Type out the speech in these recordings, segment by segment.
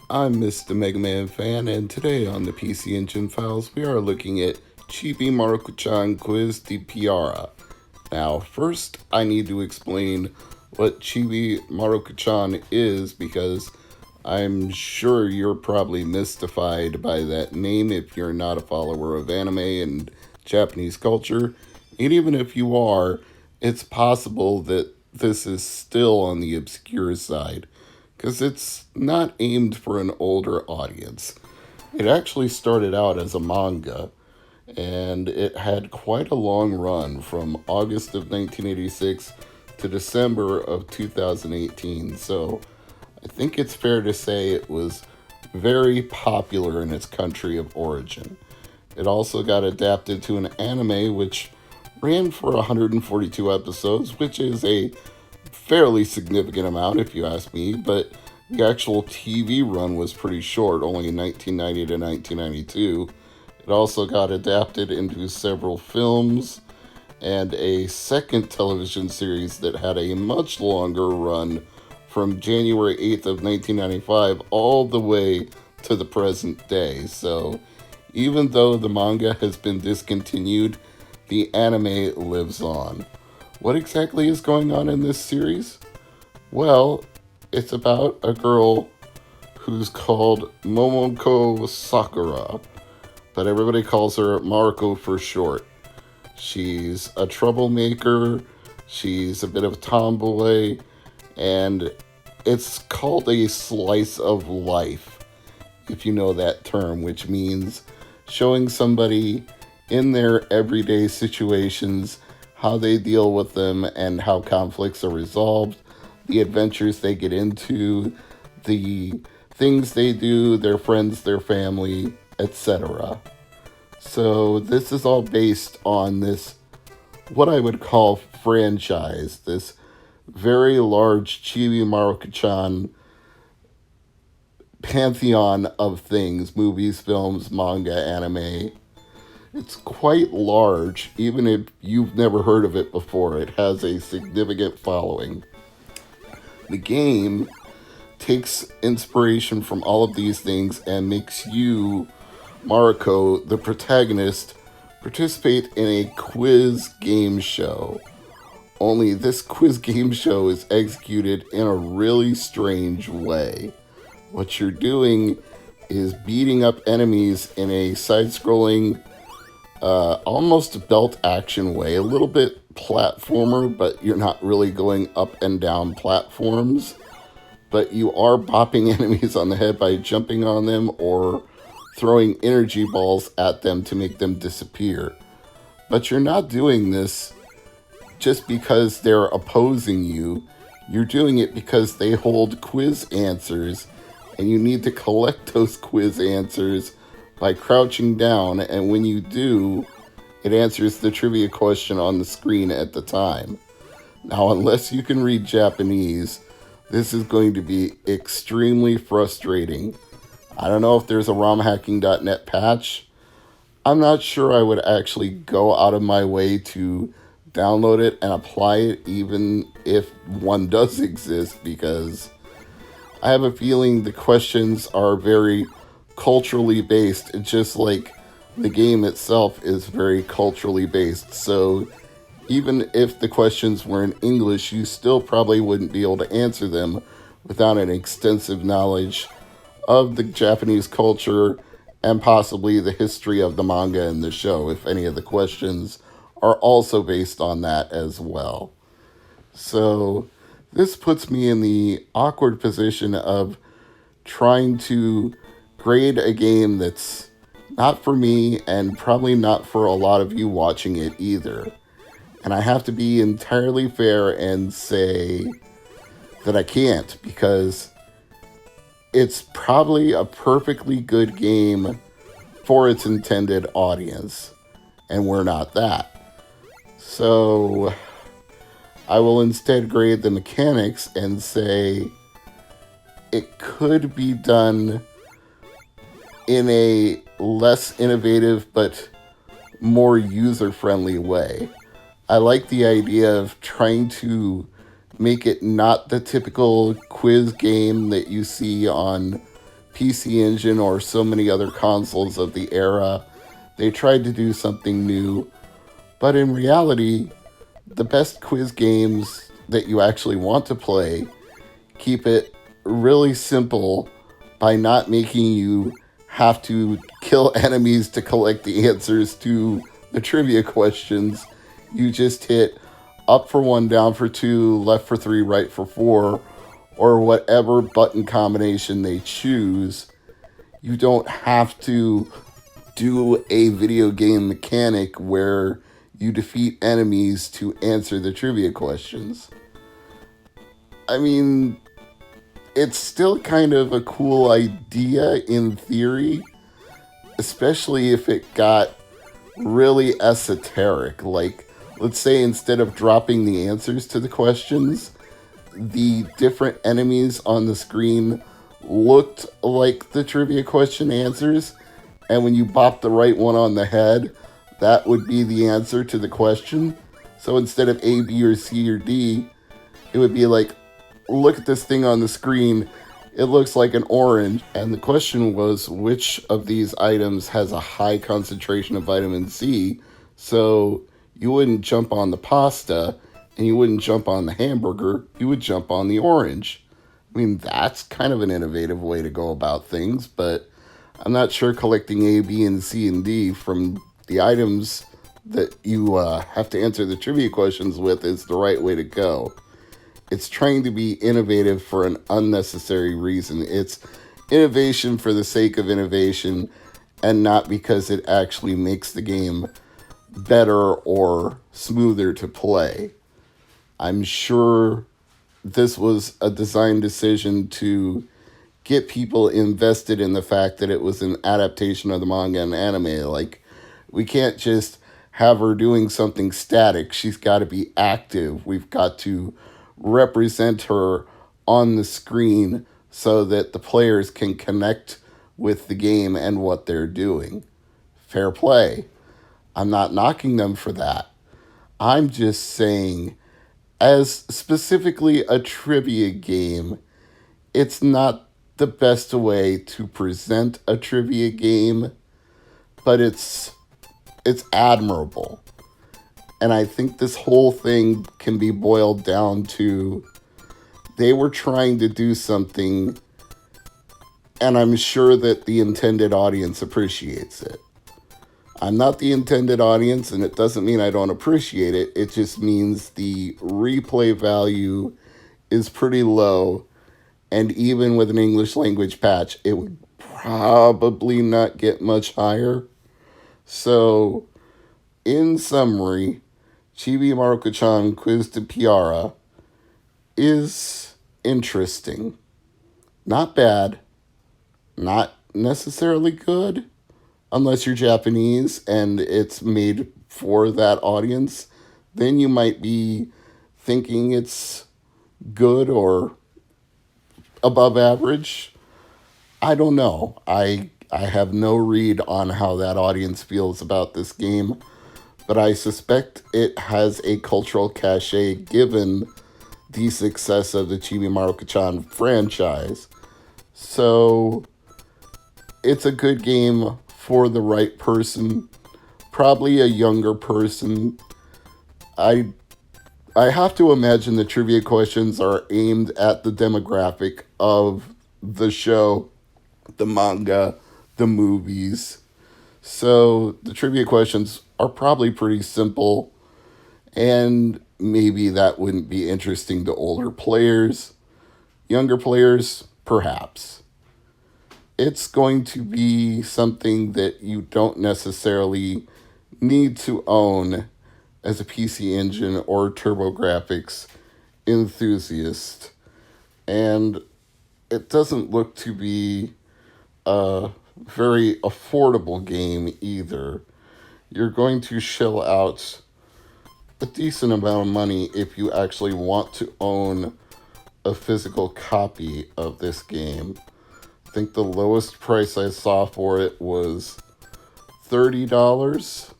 I'm Mr. MegaManFan, and today on the PC Engine Files, we are looking at Chibi Maruko-Chan Quiz de Pihyara. Now, first, I need to explain what Chibi Maruko-Chan is because I'm sure you're probably mystified by that name if you're not a follower of anime and Japanese culture. And even if you are, it's possible that this is still on the obscure side because it's not aimed for an older audience. It actually started out as a manga, and it had quite a long run from August of 1986 to December of 2018. So I think it's fair to say it was very popular in its country of origin. It also got adapted to an anime which ran for 142 episodes, which is a fairly significant amount if you ask me, but the actual TV run was pretty short, only 1990 to 1992. It also got adapted into several films and a second television series that had a much longer run from January 8th of 1995 all the way to the present day. So even though the manga has been discontinued, the anime lives on. What exactly is going on in this series? Well, it's about a girl who's called Momoko Sakura, but everybody calls her Maruko for short. She's a troublemaker, she's a bit of a tomboy, and it's called a slice of life, if you know that term, which means showing somebody in their everyday situations how they deal with them and how conflicts are resolved, the adventures they get into, the things they do, their friends, their family, etc. So this is all based on this, what I would call franchise, this very large Chibi Maruko-Chan pantheon of things, movies, films, manga, anime. It's quite large, even if you've never heard of it before. It has a significant following. The game takes inspiration from all of these things and makes you, Maruko, the protagonist, participate in a quiz game show. Only this quiz game show is executed in a really strange way. What you're doing is beating up enemies in a side-scrolling almost belt action way, a little bit platformer, but you're not really going up and down platforms. But you are bopping enemies on the head by jumping on them or throwing energy balls at them to make them disappear. But you're not doing this just because they're opposing you. You're doing it because they hold quiz answers, and you need to collect those quiz answers by crouching down, and when you do, it answers the trivia question on the screen at the time. Now, unless you can read Japanese, this is going to be extremely frustrating. I don't know if there's a romhacking.net patch. I'm not sure I would actually go out of my way to download it and apply it, even if one does exist, because I have a feeling the questions are very culturally based, just like the game itself is very culturally based. So even if the questions were in English, you still probably wouldn't be able to answer them without an extensive knowledge of the Japanese culture and possibly the history of the manga and the show, if any of the questions are also based on that as well. So this puts me in the awkward position of trying to grade a game that's not for me and probably not for a lot of you watching it either. And I have to be entirely fair and say that I can't, because it's probably a perfectly good game for its intended audience, and we're not that. So I will instead grade the mechanics and say it could be done in a less innovative but more user-friendly way. I like the idea of trying to make it not the typical quiz game that you see on PC Engine or so many other consoles of the era. They tried to do something new, but in reality, the best quiz games that you actually want to play keep it really simple by not making you have to kill enemies to collect the answers to the trivia questions. You just hit up for one, down for two, left for three, right for four, or whatever button combination they choose. You don't have to do a video game mechanic where you defeat enemies to answer the trivia questions. I mean, it's still kind of a cool idea in theory, especially if it got really esoteric. Like, let's say instead of dropping the answers to the questions, the different enemies on the screen looked like the trivia question answers, and when you bop the right one on the head, that would be the answer to the question. So instead of A, B, or C, or D, it would be like, look at this thing on the screen, it looks like an orange. And the question was, which of these items has a high concentration of vitamin C? So you wouldn't jump on the pasta, and you wouldn't jump on the hamburger, you would jump on the orange. I mean, that's kind of an innovative way to go about things, but I'm not sure collecting A, B, and C, and D from the items that you have to answer the trivia questions with is the right way to go. It's trying to be innovative for an unnecessary reason. It's innovation for the sake of innovation and not because it actually makes the game better or smoother to play. I'm sure this was a design decision to get people invested in the fact that it was an adaptation of the manga and anime. Like, we can't just have her doing something static. She's got to be active. We've got to represent her on the screen so that the players can connect with the game and what they're doing. Fair play. I'm not knocking them for that. I'm just saying, as specifically a trivia game, it's not the best way to present a trivia game, but it's admirable. And I think this whole thing can be boiled down to they were trying to do something, and I'm sure that the intended audience appreciates it. I'm not the intended audience, and it doesn't mean I don't appreciate it. It just means the replay value is pretty low, and even with an English language patch, it would probably not get much higher. So, in summary, Chibi Maruko-Chan Quiz to Pihyara is interesting. Not bad. Not necessarily good, unless you're Japanese and it's made for that audience. Then you might be thinking it's good or above average. I don't know. I have no read on how that audience feels about this game, but I suspect it has a cultural cachet given the success of the Chibi Maruko-Chan franchise. So it's a good game for the right person, probably a younger person. I have to imagine the trivia questions are aimed at the demographic of the show, the manga, the movies. So the trivia questions are probably pretty simple, and maybe that wouldn't be interesting to older players. Younger players, perhaps. It's going to be something that you don't necessarily need to own as a PC Engine or TurboGrafx enthusiast. And it doesn't look to be a very affordable game either. You're going to shell out a decent amount of money if you actually want to own a physical copy of this game. I think the lowest price I saw for it was $30.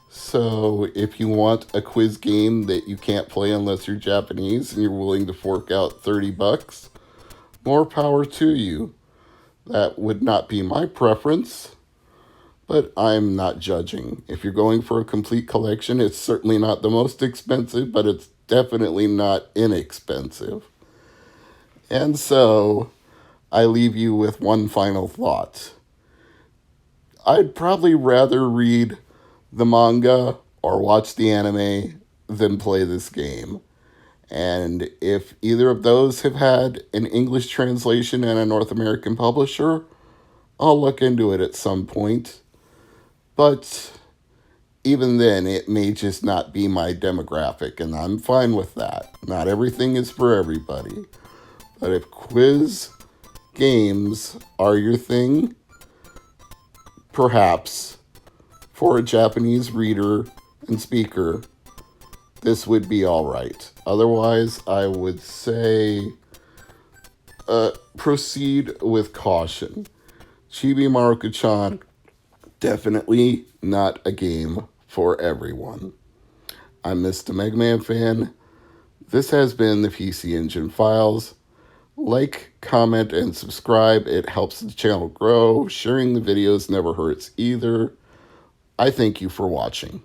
So if you want a quiz game that you can't play unless you're Japanese and you're willing to fork out $30, more power to you. That would not be my preference, but I'm not judging. If you're going for a complete collection, it's certainly not the most expensive, but it's definitely not inexpensive. And so, I leave you with one final thought. I'd probably rather read the manga or watch the anime than play this game. And if either of those have had an English translation and a North American publisher, I'll look into it at some point. But even then, it may just not be my demographic, and I'm fine with that. Not everything is for everybody. But if quiz games are your thing, perhaps for a Japanese reader and speaker, this would be alright. Otherwise, I would say proceed with caution. Chibi Maruko-Chan, definitely not a game for everyone. I'm Mr. MegaManFan. This has been the PC Engine Files. Like, comment, and subscribe. It helps the channel grow. Sharing the videos never hurts either. I thank you for watching.